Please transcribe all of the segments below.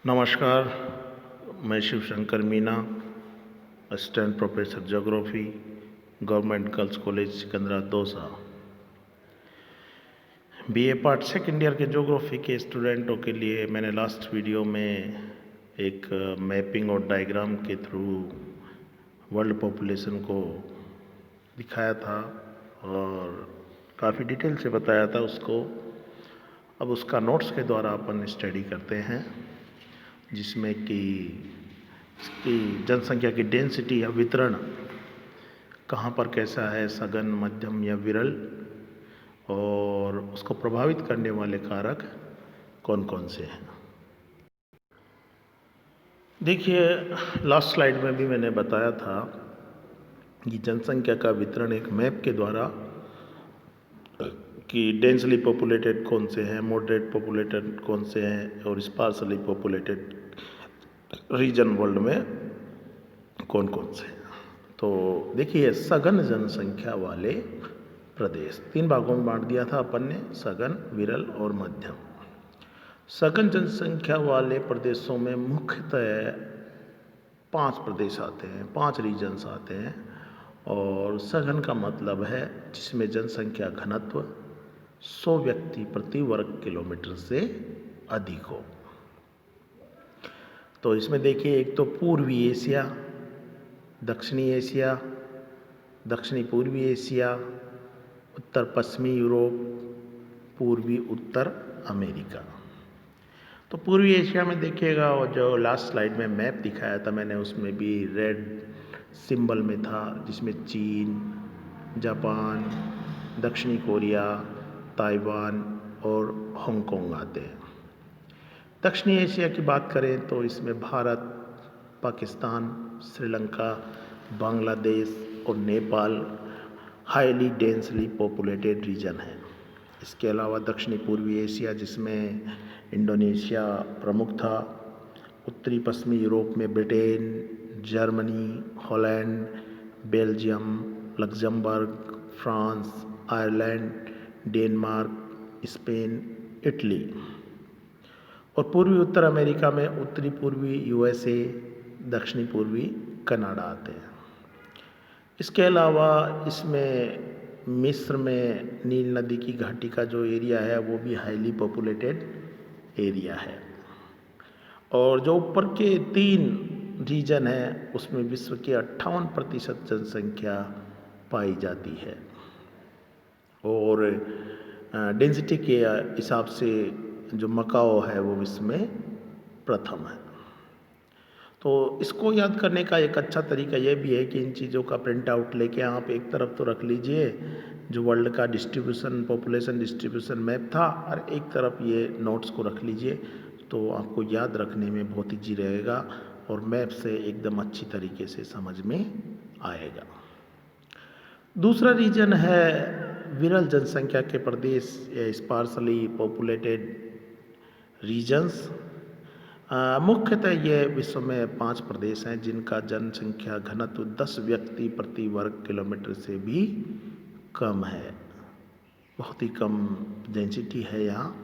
नमस्कार, मैं Shiv Shankar Meena, assistant professor geography, government girls college Sikandra Dausa. BA part second year के geography के स्टूडेंटों के लिए मैंने लास्ट वीडियो में एक मैपिंग और डायग्राम के थ्रू वर्ल्ड पॉपुलेशन को दिखाया था और काफ़ी डिटेल से बताया था उसको। अब उसका नोट्स के द्वारा अपन स्टडी करते हैं, जिसमें कि इसकी जनसंख्या की डेंसिटी या वितरण कहाँ पर कैसा है, सघन, मध्यम या विरल, और उसको प्रभावित करने वाले कारक कौन कौन से हैं। देखिए, लास्ट स्लाइड में भी मैंने बताया था कि जनसंख्या का वितरण एक मैप के द्वारा कि डेंसली पॉपुलेटेड कौन से हैं, मॉडरेट पॉपुलेटेड कौन से हैं और स्पार्सली पॉपुलेटेड रीजन वर्ल्ड में कौन कौन से हैं। तो देखिए, सघन जनसंख्या वाले प्रदेश 3 भागों में बांट दिया था अपन ने, सघन, विरल और मध्यम। सघन जनसंख्या वाले प्रदेशों में मुख्यतः 5 प्रदेश आते हैं, 5 रीजन्स आते हैं। और सघन का मतलब है जिसमें जनसंख्या घनत्व 100 व्यक्ति प्रति वर्ग किलोमीटर से अधिक हो। तो इसमें देखिए, एक तो पूर्वी एशिया, दक्षिणी एशिया, दक्षिणी पूर्वी एशिया, उत्तर पश्चिमी यूरोप, पूर्वी उत्तर अमेरिका। तो पूर्वी एशिया में देखिएगा, और जो लास्ट स्लाइड में मैप दिखाया था मैंने, उसमें भी रेड सिंबल में था, जिसमें चीन, जापान, दक्षिणी कोरिया, ताइवान और हांगकांग आते हैं। दक्षिणी एशिया की बात करें तो इसमें भारत, पाकिस्तान, श्रीलंका, बांग्लादेश और Nepal highly densely populated region है। इसके अलावा दक्षिणी पूर्वी एशिया, जिसमें इंडोनेशिया प्रमुख था, उत्तरी पश्चिमी यूरोप में Britain, Germany, Holland, Belgium, Luxembourg, France, Ireland, Denmark, Spain, Italy. और पूर्वी उत्तर अमेरिका में उत्तरी पूर्वी यूएसए, दक्षिणी पूर्वी कनाडा आते हैं। इसके अलावा इसमें मिस्र में नील नदी की घाटी का जो एरिया है वो भी हाईली पॉपुलेटेड एरिया है। और जो ऊपर के 3 रीजन हैं उसमें विश्व की 58% जनसंख्या पाई जाती है। और डेंसिटी के हिसाब से जो मकाओ है वो विश्व में प्रथम है। तो इसको याद करने का एक अच्छा तरीका ये भी है कि इन चीज़ों का प्रिंट आउट लेके आप एक तरफ तो रख लीजिए जो वर्ल्ड का डिस्ट्रीब्यूशन, पॉपुलेशन डिस्ट्रीब्यूशन मैप था, और एक तरफ ये नोट्स को रख लीजिए, तो आपको याद रखने में बहुत ईजी रहेगा और मैप से एकदम अच्छी तरीके से समझ में आएगा। दूसरा रीजन है विरल जनसंख्या के प्रदेश या स्पार्सली पॉपुलेटेड रीजन्स। मुख्यतः ये विश्व में 5 प्रदेश हैं जिनका जनसंख्या घनत्व 10 व्यक्ति प्रति वर्ग किलोमीटर से भी कम है। बहुत ही कम डेंसिटी है यहाँ।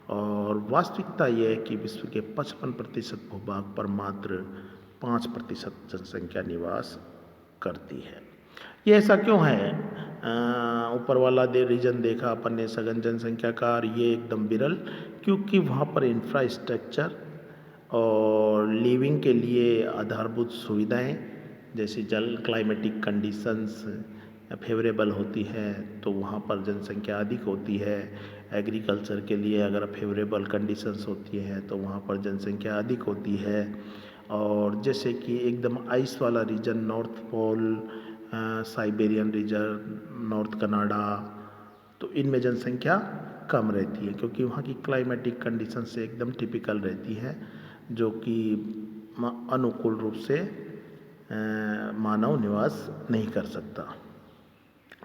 और वास्तविकता ये है कि विश्व के 55% भूभाग पर मात्र 5% जनसंख्या निवास करती है। ये ऐसा क्यों है? ऊपर वाला रीजन देखा अपन ने सघन जनसंख्या का, और ये एकदम विरल, क्योंकि वहाँ पर इंफ्रास्ट्रक्चर और लिविंग के लिए आधारभूत सुविधाएं जैसे जल, क्लाइमेटिक कंडीशंस फेवरेबल होती हैं, तो वहाँ पर जनसंख्या अधिक होती है। एग्रीकल्चर के लिए अगर फेवरेबल कंडीशंस होती हैं तो वहाँ पर जनसंख्या अधिक होती है। और जैसे कि एकदम आइस वाला region, north pole, Siberian region, north Canada, तो इनमें जनसंख्या कम रहती है क्योंकि वहाँ की क्लाइमेटिक कंडीशन से एकदम टिपिकल रहती है, जो कि अनुकूल रूप से मानव निवास नहीं कर सकता।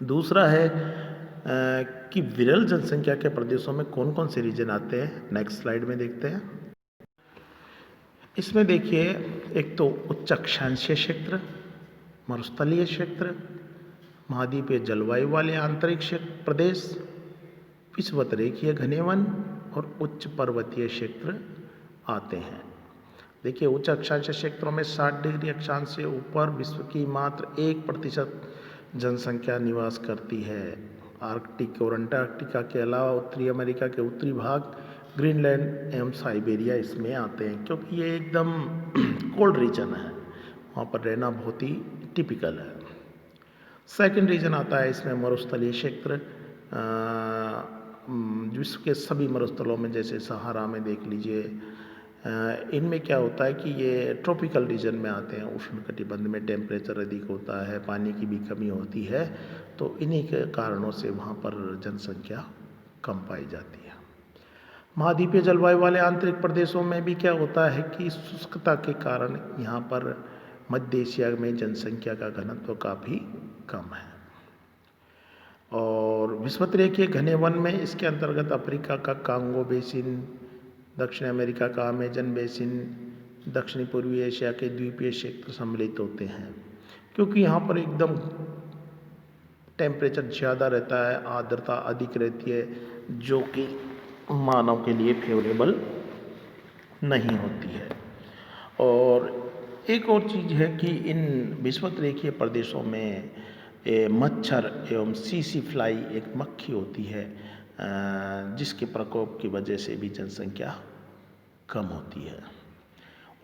दूसरा है कि विरल जनसंख्या के प्रदेशों में कौन कौन से रीजन आते हैं। नेक्स्ट स्लाइड में देखते हैं। इसमें देखिए, एक तो उच्च अक्षांशीय क्षेत्र, मरुस्थलीय क्षेत्र, महाद्वीपीय जलवायु वाले आंतरिक प्रदेश, विषुवत रेखीय घने वन और उच्च पर्वतीय क्षेत्र आते हैं। देखिए उच्च अक्षांश क्षेत्रों में 60 डिग्री अक्षांश से ऊपर विश्व की मात्र 1% जनसंख्या निवास करती है। आर्कटिक और अंटार्कटिका के अलावा उत्तरी अमेरिका के उत्तरी भाग, ग्रीनलैंड एवं साइबेरिया इसमें आते हैं, क्योंकि ये एकदम कोल्ड रीजन है, वहाँ पर रहना बहुत ही टिपिकल है। सेकंड रीजन आता है इसमें मरुस्थलीय क्षेत्र। विश्व के सभी मरुस्थलों में, जैसे सहारा में देख लीजिए, इनमें क्या होता है कि ये ट्रॉपिकल रीजन में आते हैं। उष्णकटिबंध में टेम्परेचर अधिक होता है, पानी की भी कमी होती है, तो इन्हीं के कारणों से वहाँ पर जनसंख्या कम पाई जाती है। महाद्वीपीय जलवायु वाले आंतरिक प्रदेशों में भी क्या होता है कि शुष्कता के कारण यहाँ पर मध्य एशिया में जनसंख्या का घनत्व काफ़ी कम है। और विषुवतरेखीय घने वन में इसके अंतर्गत अफ्रीका का कांगो बेसिन, दक्षिण अमेरिका का अमेजन बेसिन, दक्षिणी पूर्वी एशिया के द्वीपीय क्षेत्र सम्मिलित होते हैं, क्योंकि यहाँ पर एकदम टेम्परेचर ज़्यादा रहता है, आर्द्रता अधिक रहती है, जो कि मानव के लिए फेवरेबल नहीं होती है। और एक और चीज़ है कि इन विषुवतरेखीय प्रदेशों में मच्छर एवं सीसी फ्लाई एक मक्खी होती है, जिसके प्रकोप की वजह से भी जनसंख्या कम होती है।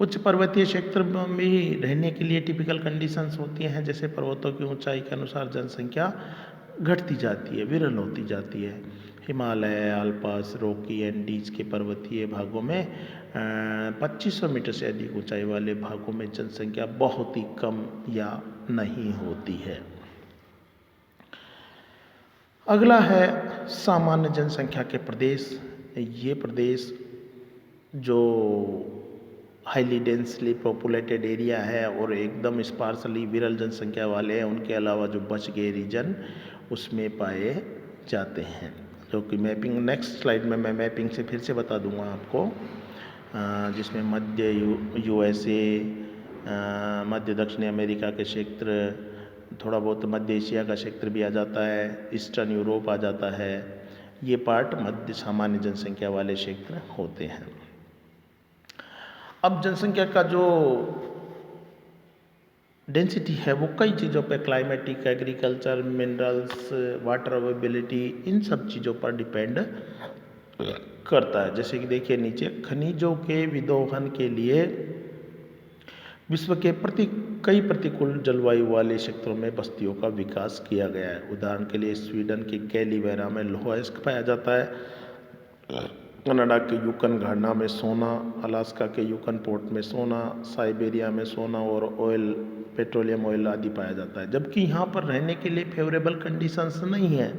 उच्च पर्वतीय क्षेत्र में भी रहने के लिए टिपिकल कंडीशंस होती हैं, जैसे पर्वतों की ऊंचाई के अनुसार जनसंख्या घटती जाती है, विरल होती जाती है। हिमालय, अल्पास, रॉकी, एंडीज के पर्वतीय भागों में 2500 मीटर से अधिक ऊंचाई वाले भागों में जनसंख्या बहुत ही कम या नहीं होती है। अगला है सामान्य जनसंख्या के प्रदेश। ये प्रदेश जो हाईली डेंसली पॉपुलेटेड एरिया है और एकदम स्पार्सली विरल जनसंख्या वाले हैं, उनके अलावा जो बच गए रीजन उसमें पाए जाते हैं, जो कि मैपिंग नेक्स्ट स्लाइड में मैं मैपिंग से फिर से बता दूंगा आपको, जिसमें मध्य यूएसए, मध्य दक्षिणी अमेरिका के क्षेत्र, थोड़ा बहुत मध्य एशिया का क्षेत्र भी आ जाता है, ईस्टर्न यूरोप आ जाता है। ये पार्ट मध्य सामान्य जनसंख्या वाले क्षेत्र होते हैं। अब जनसंख्या का जो डेंसिटी है वो कई चीज़ों पर, climatic, agriculture, minerals, water availability, इन सब चीज़ों पर डिपेंड करता है। जैसे कि देखिए नीचे, खनिजों के विदोहन के लिए विश्व के कई प्रतिकूल जलवायु वाले क्षेत्रों में बस्तियों का विकास किया गया है। उदाहरण के लिए स्वीडन के गैलीवेरा में लोहा अयस्क पाया जाता है, कनाडा के यूकन घाना में सोना, अलास्का के यूकन पोर्ट में सोना, साइबेरिया में सोना और ऑयल, पेट्रोलियम ऑयल आदि पाया जाता है। जबकि यहाँ पर रहने के लिए फेवरेबल कंडीशंस नहीं है,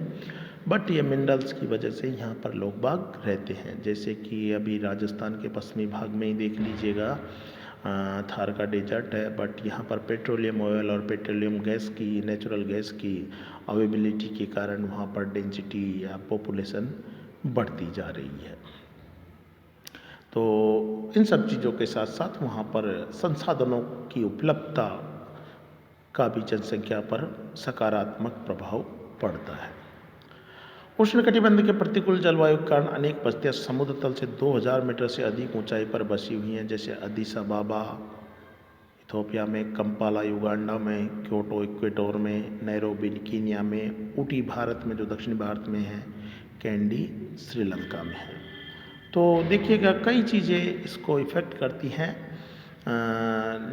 बट ये मिनरल्स की वजह से यहाँ पर लोग बाग रहते हैं। जैसे कि अभी राजस्थान के पश्चिमी भाग में ही देख लीजिएगा, थार का डेजर्ट है, बट यहाँ पर पेट्रोलियम ऑयल और पेट्रोलियम गैस की, नेचुरल गैस की अवेलेबिलिटी के कारण वहाँ पर डेंसिटी या पॉपुलेशन बढ़ती जा रही है। तो इन सब चीज़ों के साथ साथ वहाँ पर संसाधनों की उपलब्धता का भी जनसंख्या पर सकारात्मक प्रभाव पड़ता है। उष्णकटिबंध के प्रतिकूल जलवायु के कारण अनेक बस्तियां समुद्र तल से 2000 मीटर से अधिक ऊंचाई पर बसी हुई हैं, जैसे अदिस अबाबा इथोपिया में, कंपाला युगांडा में, क्योटो इक्वेडोर में, नैरोबी कीनिया में, ऊटी भारत में जो दक्षिण भारत में है, कैंडी श्रीलंका में है। तो देखिएगा कई चीज़ें इसको इफ़ेक्ट करती हैं,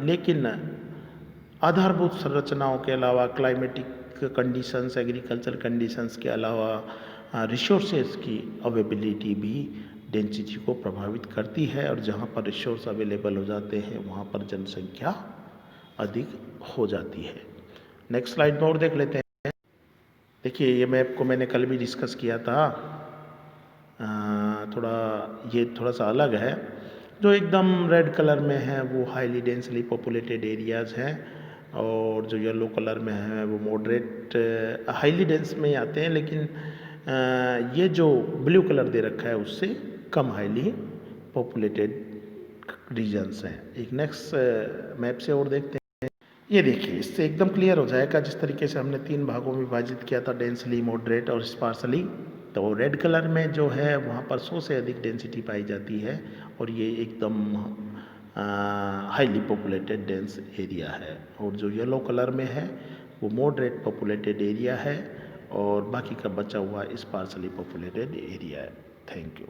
लेकिन आधारभूत संरचनाओं के अलावा क्लाइमेटिक कंडीशंस, एग्रीकल्चर कंडीशंस के अलावा रिसोर्सेज की अवेलेबिलिटी भी डेंसिटी को प्रभावित करती है, और जहाँ पर रिसोर्स अवेलेबल हो जाते हैं वहाँ पर जनसंख्या अधिक हो जाती है। नेक्स्ट स्लाइड में और देख लेते हैं। देखिए ये मैप को मैंने कल भी डिस्कस किया था, ये थोड़ा सा अलग है। जो एकदम रेड कलर में है वो हाईली डेंसली पॉपुलेटेड एरियाज़ हैं, और जो येलो कलर में है वो मॉडरेट हाईली डेंस में ही आते हैं, लेकिन ये जो ब्लू कलर दे रखा है उससे कम हाईली पॉपुलेटेड रीजन्स हैं। एक नेक्स्ट मैप से और देखते हैं। ये देखिए, इससे एकदम क्लियर हो जाएगा जिस तरीके से हमने 3 भागों में विभाजित किया था, डेंसली, मॉडरेट और स्पार्सली। तो रेड कलर में जो है वहाँ पर 100 से अधिक डेंसिटी पाई जाती है, और ये एकदम हाईली पॉपुलेटेड डेंस एरिया है। और जो येलो कलर में है वो मॉडरेट पॉपुलेटेड एरिया है और बाकी का बचा हुआ स्पार्सली पॉपुलेटेड एरिया है। Thank you.